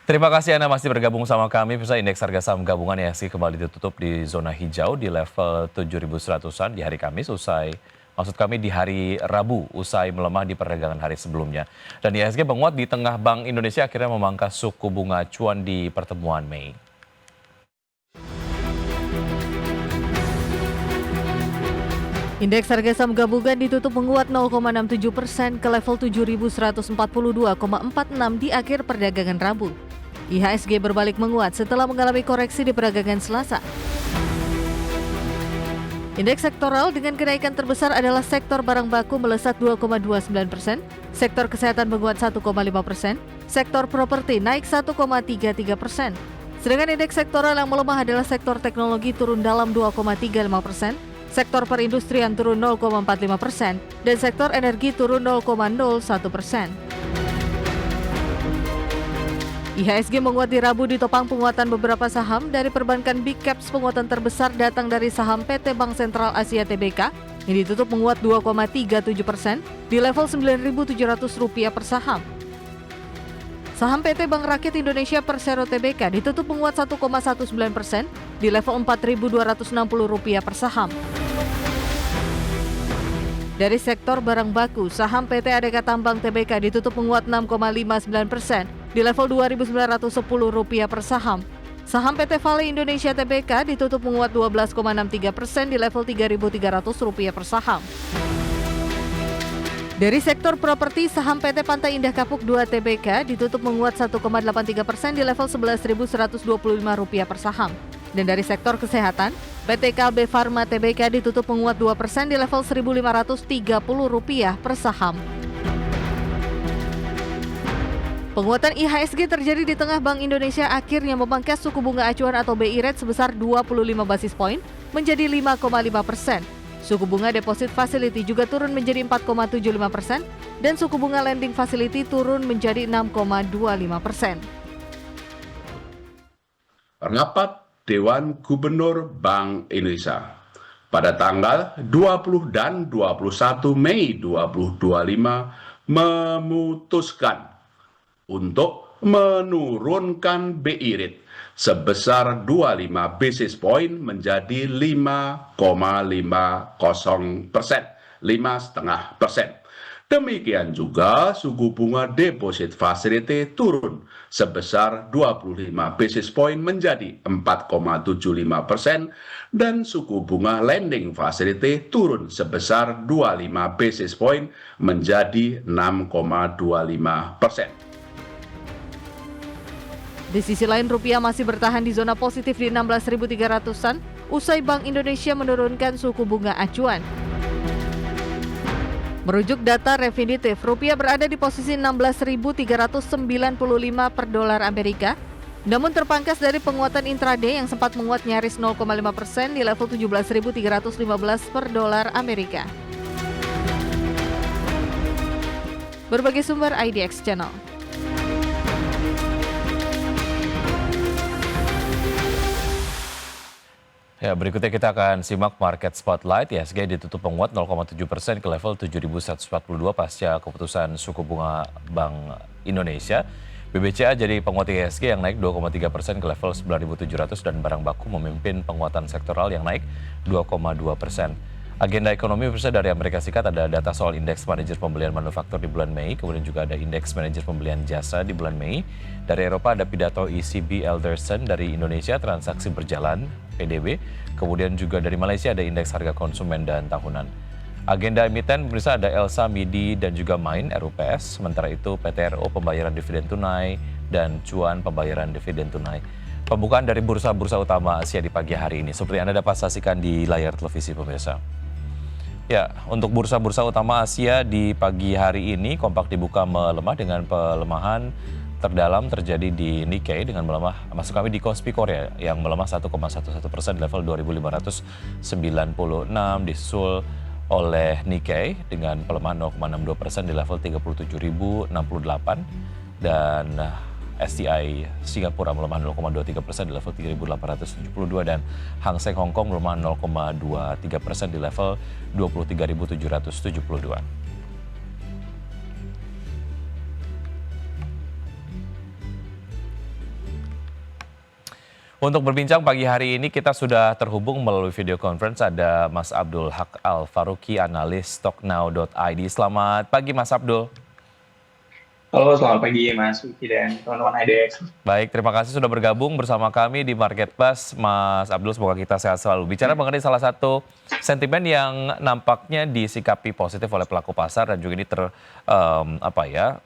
Terima kasih Anda masih bergabung sama kami. Bisa indeks harga saham gabungan IHSG kembali ditutup di zona hijau di level 7.100-an di hari Kamis maksud kami di hari Rabu usai melemah di perdagangan hari sebelumnya. Dan IHSG menguat di tengah Bank Indonesia akhirnya memangkas suku bunga acuan di pertemuan Mei. Indeks harga saham gabungan ditutup menguat 0,67% ke level 7.142,46 di akhir perdagangan Rabu. IHSG berbalik menguat setelah mengalami koreksi di perdagangan Selasa. Indeks sektoral dengan kenaikan terbesar adalah sektor barang baku melesat 2,29%, sektor kesehatan menguat 1,5%, sektor properti naik 1,33%. Sedangkan indeks sektoral yang melemah adalah sektor teknologi turun dalam 2,35%, sektor perindustrian turun 0,45%, dan sektor energi turun 0,01%. IHSG menguat di Rabu ditopang penguatan beberapa saham. Dari perbankan Big Caps, penguatan terbesar datang dari saham PT Bank Sentral Asia Tbk yang ditutup menguat 2,37% di level Rp9.700 per saham. Saham PT Bank Rakyat Indonesia Persero Tbk ditutup menguat 1,19% di level Rp4.260 per saham. Dari sektor barang baku, saham PT Adeka Tambang Tbk ditutup menguat 6,59% di level Rp2.910 per saham. Saham PT Vale Indonesia Tbk ditutup menguat 12,63% di level Rp3.300 per saham. Dari sektor properti, saham PT Pantai Indah Kapuk 2 Tbk ditutup menguat 1,83% di level Rp11.125 per saham. Dan dari sektor kesehatan, PT Kalbe Farma Tbk ditutup menguat 2% di level Rp1.530 per saham. Penguatan IHSG terjadi di tengah Bank Indonesia akhirnya memangkas suku bunga acuan atau BI rate sebesar 25 basis poin menjadi 5,5%. Suku bunga deposit facility juga turun menjadi 4,75% dan suku bunga lending facility turun menjadi 6,25%. Rapat Dewan Gubernur Bank Indonesia pada tanggal 20 dan 21 Mei 2025 memutuskan untuk menurunkan BI rate sebesar 25 basis point menjadi 5,50%, 5,5%. Demikian juga suku bunga deposit facility turun sebesar 25 basis point menjadi 4,75% dan suku bunga lending facility turun sebesar 25 basis point menjadi 6,25%. Di sisi lain, rupiah masih bertahan di zona positif di 16.300-an usai Bank Indonesia menurunkan suku bunga acuan. Merujuk data Refinitiv, rupiah berada di posisi 16.395 per dolar Amerika, namun terpangkas dari penguatan intraday yang sempat menguat nyaris 0,5% di level 17.315 per dolar Amerika. Berbagai sumber IDX Channel. Ya, berikutnya kita akan simak market spotlight. IHSG ditutup menguat 0,7% ke level 7.142 pasca keputusan suku bunga Bank Indonesia. BBCA jadi penguat IHSG yang naik 2,3% ke level 9.700 dan barang baku memimpin penguatan sektoral yang naik 2,2%. Agenda ekonomi pemirsa dari Amerika Serikat ada data soal indeks manajer pembelian manufaktur di bulan Mei, kemudian juga ada indeks manajer pembelian jasa di bulan Mei. Dari Eropa ada pidato ECB Alderson, dari Indonesia transaksi berjalan PDB, kemudian juga dari Malaysia ada indeks harga konsumen dan tahunan. Agenda emiten pemirsa ada Elsa, MIDI dan juga Main RUPS, sementara itu PTRO pembayaran dividen tunai dan cuan pembayaran dividen tunai. Pembukaan dari bursa-bursa utama Asia di pagi hari ini seperti Anda dapat saksikan di layar televisi pemirsa. Ya, untuk bursa-bursa utama Asia di pagi hari ini kompak dibuka melemah dengan pelemahan terdalam terjadi di Nikkei dengan melemah, maksud kami di Kospi Korea yang melemah 1,11% level 2.596, disusul oleh Nikkei dengan pelemahan 0,62% di level 37.068 dan STI Singapura melemah 0,23% di level 3.872 dan Hang Seng Hong Kong melemah 0,23% di level 23.772. Untuk berbincang pagi hari ini kita sudah terhubung melalui video conference ada Mas Abdul Haq Al-Faruqi, analis stocknow.id. Selamat pagi Mas Abdul. Halo, selamat pagi Mas Wiki dan teman-teman IDX. Baik, terima kasih sudah bergabung bersama kami di Market Buzz. Mas Abdul, semoga kita sehat selalu. Bicara mengenai salah satu sentimen yang nampaknya disikapi positif oleh pelaku pasar dan juga ini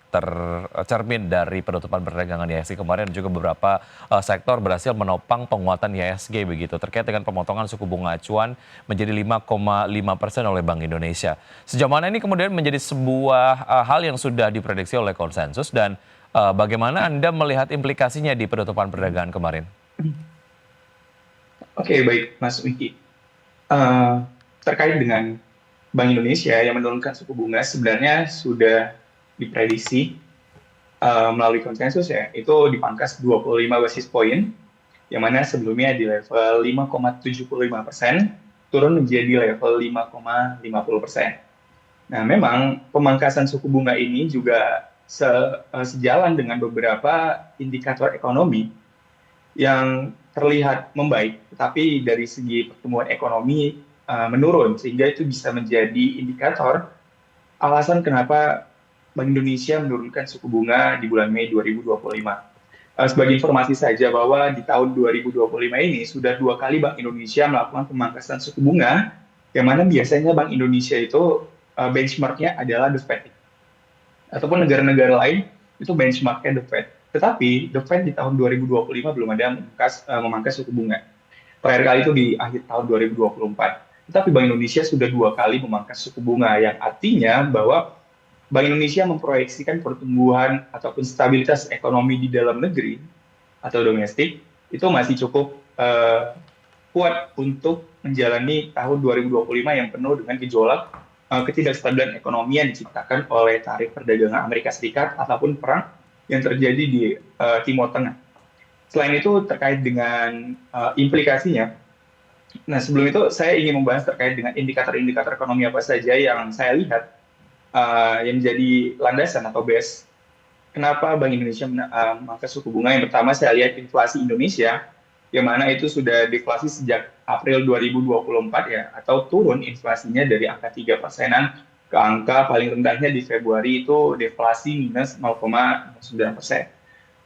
tercermin dari penutupan perdagangan IHSG kemarin dan juga beberapa sektor berhasil menopang penguatan IHSG begitu terkait dengan pemotongan suku bunga acuan menjadi 5,5% oleh Bank Indonesia. Sejauh mana ini kemudian menjadi sebuah hal yang sudah diprediksi oleh konsensus dan bagaimana Anda melihat implikasinya di penutupan perdagangan kemarin? Oke, baik Mas Wiki. Terkait dengan Bank Indonesia yang menurunkan suku bunga sebenarnya sudah diprediksi melalui konsensus ya, itu dipangkas 25 basis poin, yang mana sebelumnya di level 5,75% turun menjadi level 5,50%. Nah, memang pemangkasan suku bunga ini juga sejalan dengan beberapa indikator ekonomi yang terlihat membaik, tetapi dari segi pertumbuhan ekonomi menurun, sehingga itu bisa menjadi indikator alasan kenapa Bank Indonesia menurunkan suku bunga di bulan Mei 2025. Sebagai informasi saja bahwa di tahun 2025 ini sudah 2 kali Bank Indonesia melakukan pemangkasan suku bunga, yang mana biasanya Bank Indonesia itu benchmarknya adalah The Fed. Ataupun negara-negara lain itu benchmarknya The Fed. Tetapi The Fed di tahun 2025 belum ada memangkas suku bunga. Terakhir kali itu di akhir tahun 2024. Tetapi Bank Indonesia sudah 2 kali memangkas suku bunga, yang artinya bahwa Bank Indonesia memproyeksikan pertumbuhan ataupun stabilitas ekonomi di dalam negeri atau domestik itu masih cukup kuat untuk menjalani tahun 2025 yang penuh dengan gejolak ketidakstabilan ekonomi yang diciptakan oleh tarif perdagangan Amerika Serikat ataupun perang yang terjadi di Timur Tengah. Selain itu terkait dengan implikasinya, nah sebelum itu saya ingin membahas terkait dengan indikator-indikator ekonomi apa saja yang saya lihat yang menjadi landasan atau base kenapa Bank Indonesia memangkas suku bunga. Yang pertama saya lihat inflasi Indonesia, yang mana itu sudah deflasi sejak April 2024 ya, atau turun inflasinya dari angka 3%-an ke angka paling rendahnya di Februari itu deflasi minus 0,9%.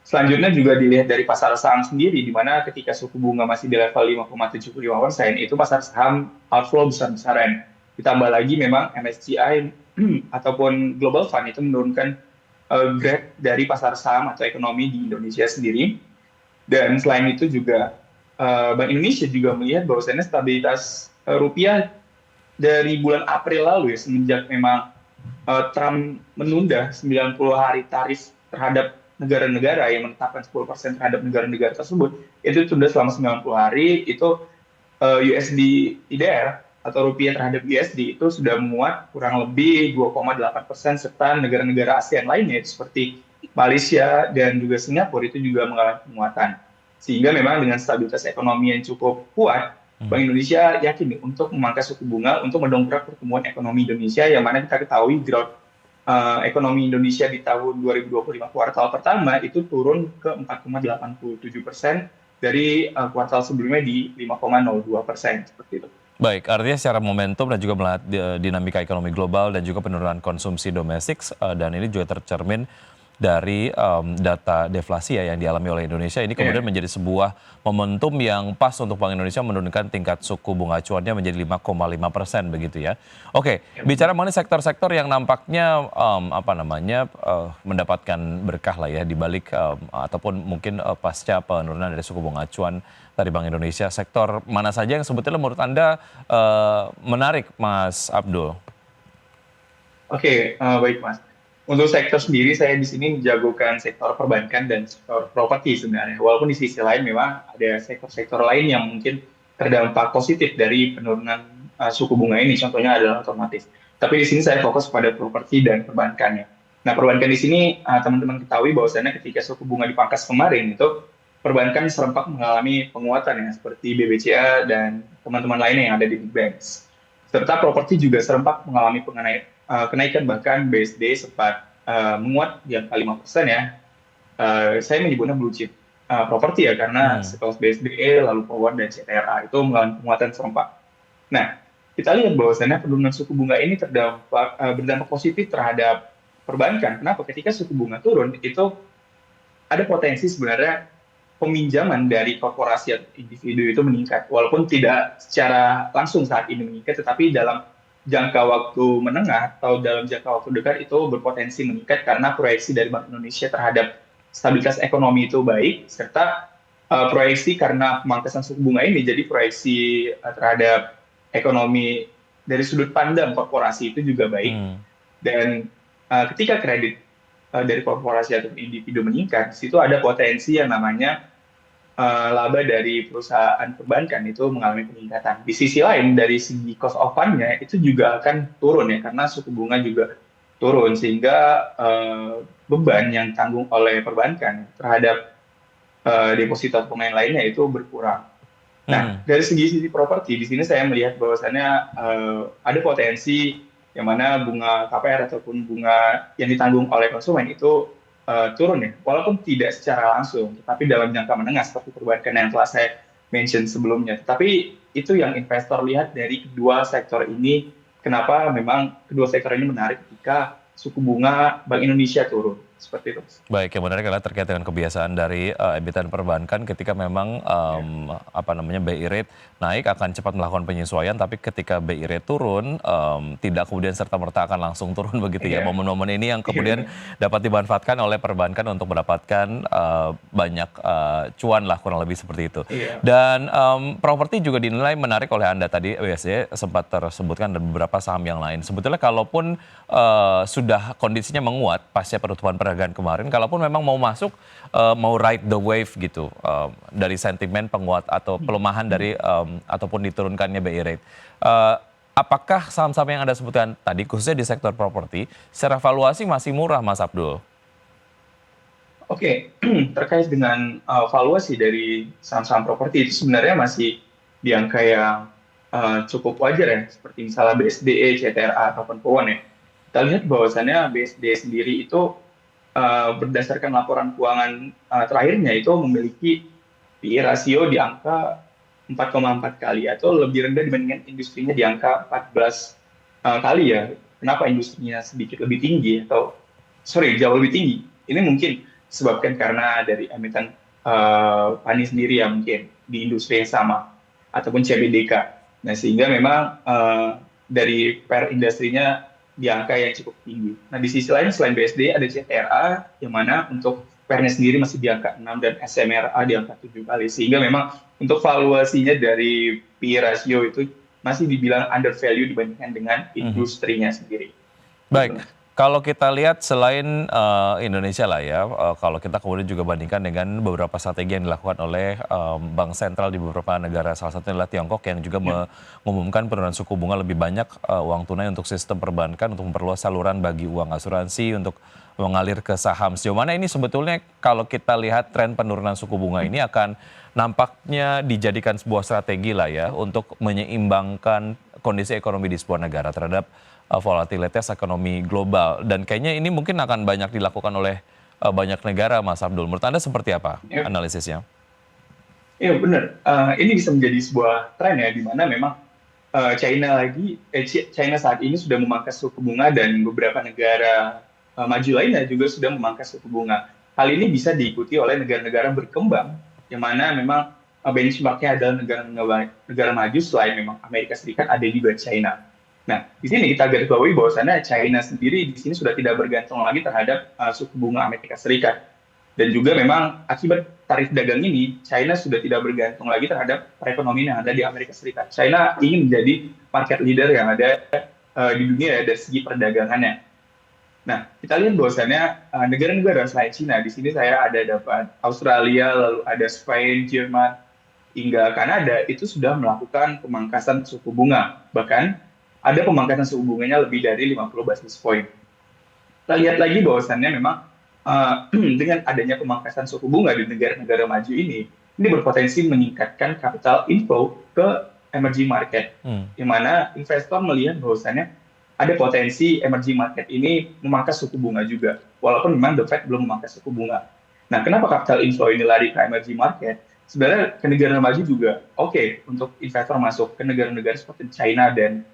Selanjutnya juga dilihat dari pasar saham sendiri, di mana ketika suku bunga masih di level 5,75%, itu pasar saham outflow besar-besaran. Ditambah lagi memang MSCI ataupun Global Fund itu menurunkan grade dari pasar saham atau ekonomi di Indonesia sendiri. Dan selain itu juga Bank Indonesia juga melihat bahwasannya stabilitas rupiah dari bulan April lalu ya, semenjak memang Trump menunda 90 hari tarif terhadap negara-negara yang menetapkan 10% terhadap negara-negara tersebut, itu sudah selama 90 hari, itu USD IDR atau rupiah terhadap USD itu sudah menguat kurang lebih 2,8%, serta negara-negara ASEAN lainnya seperti Malaysia dan juga Singapura itu juga mengalami penguatan. Sehingga memang dengan stabilitas ekonomi yang cukup kuat, Bank Indonesia yakin nih untuk memangkas suku bunga untuk mendongkrak pertumbuhan ekonomi Indonesia, yang mana kita ketahui growth ekonomi Indonesia di tahun 2025 kuartal pertama itu turun ke 4,87% dari kuartal sebelumnya di 5,02%, seperti itu. Baik, artinya secara momentum dan juga melihat dinamika ekonomi global dan juga penurunan konsumsi domestik dan ini juga tercermin dari data deflasi ya yang dialami oleh Indonesia ini kemudian menjadi sebuah momentum yang pas untuk Bank Indonesia menurunkan tingkat suku bunga acuannya menjadi 5,5% begitu ya. Oke, bicara mengenai sektor-sektor yang nampaknya mendapatkan berkah lah ya di balik ataupun mungkin pasca penurunan dari suku bunga acuan dari Bank Indonesia, sektor mana saja yang sebetulnya menurut Anda menarik, Mas Abdul? Oke, baik Mas. Untuk sektor sendiri, saya di sini menjagokan sektor perbankan dan sektor properti sebenarnya. Walaupun di sisi lain memang ada sektor-sektor lain yang mungkin terdampak positif dari penurunan suku bunga ini, contohnya adalah otomotif. Tapi di sini saya fokus pada properti dan perbankannya. Nah, perbankan di sini teman-teman ketahui bahwasannya ketika suku bunga dipangkas kemarin itu perbankan serempak mengalami penguatan ya, seperti BBCA dan teman-teman lainnya yang ada di big banks. Serta properti juga serempak mengalami kenaikan, bahkan BSD sempat menguat di angka 5% ya. Saya menyebutnya blue chip. properti ya, karena sekelas BSDE, lalu Power dan CTRA itu mengalami penguatan serempak. Nah, kita lihat bahwasannya penurunan suku bunga ini berdampak positif terhadap perbankan. Kenapa? Ketika suku bunga turun, itu ada potensi sebenarnya peminjaman dari korporasi atau individu itu meningkat. Walaupun tidak secara langsung saat ini meningkat, tetapi dalam jangka waktu menengah atau dalam jangka waktu dekat itu berpotensi meningkat karena proyeksi dari Bank Indonesia terhadap stabilitas ekonomi itu baik, serta proyeksi karena pemangkasan suku bunga ini, jadi proyeksi terhadap ekonomi dari sudut pandang korporasi itu juga baik. Dan ketika kredit dari korporasi atau individu meningkat, di situ ada potensi yang namanya laba dari perusahaan perbankan itu mengalami peningkatan. Di sisi lain, dari segi cost of fund-nya itu juga akan turun ya, karena suku bunga juga turun, sehingga beban yang tanggung oleh perbankan terhadap deposito pemain lainnya itu berkurang. Nah, dari sisi properti, di sini saya melihat bahwasannya ada potensi yang mana bunga KPR ataupun bunga yang ditanggung oleh konsumen itu turun ya, walaupun tidak secara langsung, tetapi dalam jangka menengah seperti perbankan yang telah saya mention sebelumnya. Tetapi itu yang investor lihat dari kedua sektor ini, kenapa memang kedua sektor ini menarik ketika suku bunga Bank Indonesia turun. Seperti itu. Baik, yang menarik adalah terkait dengan kebiasaan dari emiten perbankan ketika memang BI rate naik akan cepat melakukan penyesuaian, tapi ketika BI rate turun tidak kemudian serta-merta akan langsung turun begitu ya. Momen-momen ini yang kemudian dapat dimanfaatkan oleh perbankan untuk mendapatkan banyak cuan lah, kurang lebih seperti itu. Dan properti juga dinilai menarik oleh Anda tadi, WSJ sempat tersebutkan dan beberapa saham yang lain. Sebetulnya kalaupun sudah kondisinya menguat pasca penutupan perdagangan kemarin, kalaupun memang mau masuk, mau ride the wave gitu dari sentimen penguat atau pelemahan dari ataupun diturunkannya BI rate. Apakah saham-saham yang Anda sebutkan tadi, khususnya di sektor properti, secara valuasi masih murah, Mas Abdul? Oke, terkait dengan valuasi dari saham-saham properti itu sebenarnya masih di angka yang cukup wajar ya, seperti misalnya BSDE, CTRA, ataupun Powon ya. Kita lihat bahwasannya BSDE sendiri itu berdasarkan laporan keuangan terakhirnya itu memiliki PE rasio di angka 4,4 kali atau lebih rendah dibandingkan industrinya di angka 14 kali ya. Kenapa industrinya sedikit lebih tinggi jauh lebih tinggi? Ini mungkin disebabkan karena dari emiten PANI sendiri ya, mungkin di industri yang sama ataupun CBDK. Nah, sehingga memang dari per industrinya di angka yang cukup tinggi. Nah, di sisi lain selain BSD ada CTRA yang mana untuk PER-nya sendiri masih di angka 6 dan SMRA di angka 7 kali. Sehingga memang untuk valuasinya dari PE ratio itu masih dibilang undervalue dibandingkan dengan industrinya sendiri. Baik. Kalau kita lihat selain Indonesia lah ya, kalau kita kemudian juga bandingkan dengan beberapa strategi yang dilakukan oleh bank sentral di beberapa negara, salah satunya adalah Tiongkok yang juga mengumumkan penurunan suku bunga lebih banyak uang tunai untuk sistem perbankan untuk memperluas saluran bagi uang asuransi untuk mengalir ke saham. Sejauh mana ini sebetulnya kalau kita lihat tren penurunan suku bunga ini akan nampaknya dijadikan sebuah strategi lah ya untuk menyeimbangkan kondisi ekonomi di sebuah negara terhadap volatilitas ekonomi global, dan kayaknya ini mungkin akan banyak dilakukan oleh banyak negara, Mas Abdul. Menurut Anda seperti apa analisisnya? Iya benar, ini bisa menjadi sebuah tren ya, di mana memang China saat ini sudah memangkas suku bunga dan beberapa negara maju lainnya juga sudah memangkas suku bunga. Hal ini bisa diikuti oleh negara-negara berkembang, yang mana memang benchmarknya adalah negara maju selain memang Amerika Serikat, ada juga China. Nah, di sini kita garis bawahi bahwasannya China sendiri di sini sudah tidak bergantung lagi terhadap suku bunga Amerika Serikat. Dan juga memang akibat tarif dagang ini, China sudah tidak bergantung lagi terhadap perekonomian yang ada di Amerika Serikat. China ingin menjadi market leader yang ada di dunia dari segi perdagangannya. Nah, kita lihat bahwasannya negara-negara selain China, di sini saya ada dapat Australia, lalu ada Spain, Jerman, hingga Kanada, itu sudah melakukan pemangkasan suku bunga. Bahkan ada pemangkasan suku bunganya lebih dari 50 basis point. Kita lihat lagi bahwasannya memang dengan adanya pemangkasan suku bunga di negara-negara maju ini berpotensi meningkatkan capital inflow ke emerging market. Di mana investor melihat bahwasannya ada potensi emerging market ini memangkas suku bunga juga, walaupun memang The Fed belum memangkas suku bunga. Nah, kenapa capital inflow ini lari ke emerging market? Sebenarnya ke negara maju juga oke untuk investor masuk ke negara-negara seperti China dan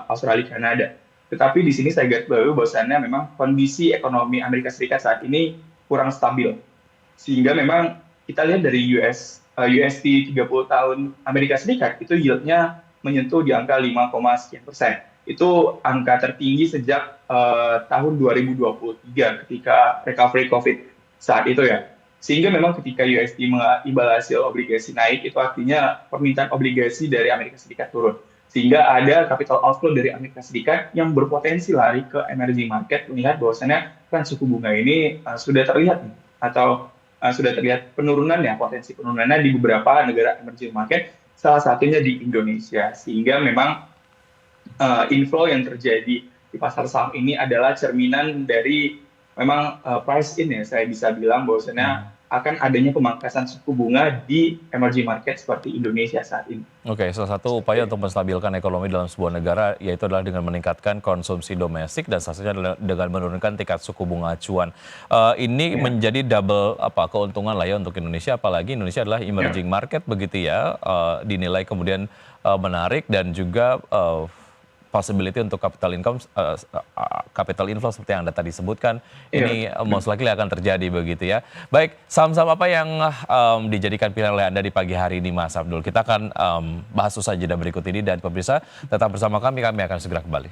Australia, Kanada. Tetapi di sini saya garis bawahi bahwasannya memang kondisi ekonomi Amerika Serikat saat ini kurang stabil. Sehingga memang kita lihat dari USD 30 tahun Amerika Serikat itu yieldnya menyentuh di angka 5,sekian%. Itu angka tertinggi sejak tahun 2023 ketika recovery COVID saat itu ya. Sehingga memang ketika USD mengimbal hasil obligasi naik, itu artinya permintaan obligasi dari Amerika Serikat turun. Sehingga ada capital outflow dari Amerika Serikat yang berpotensi lari ke emerging market, melihat bahwasannya kan suku bunga ini sudah terlihat nih, atau sudah terlihat penurunannya, potensi penurunannya di beberapa negara emerging market, salah satunya di Indonesia. Sehingga memang inflow yang terjadi di pasar saham ini adalah cerminan dari memang price in ya, saya bisa bilang bahwasannya akan adanya pemangkasan suku bunga di emerging market seperti Indonesia saat ini. Oke, salah satu upaya untuk menstabilkan ekonomi dalam sebuah negara yaitu adalah dengan meningkatkan konsumsi domestik dan salah satunya adalah dengan menurunkan tingkat suku bunga acuan. Ini menjadi double keuntungan lah ya untuk Indonesia, apalagi Indonesia adalah emerging market begitu ya, dinilai kemudian menarik dan juga possibility untuk capital inflow seperti yang Anda tadi sebutkan, ini most likely akan terjadi begitu ya. Baik, saham-saham apa yang dijadikan pilihan oleh Anda di pagi hari ini, Mas Abdul? Kita akan bahas usai jeda berikut ini, dan pemirsa tetap bersama kami akan segera kembali.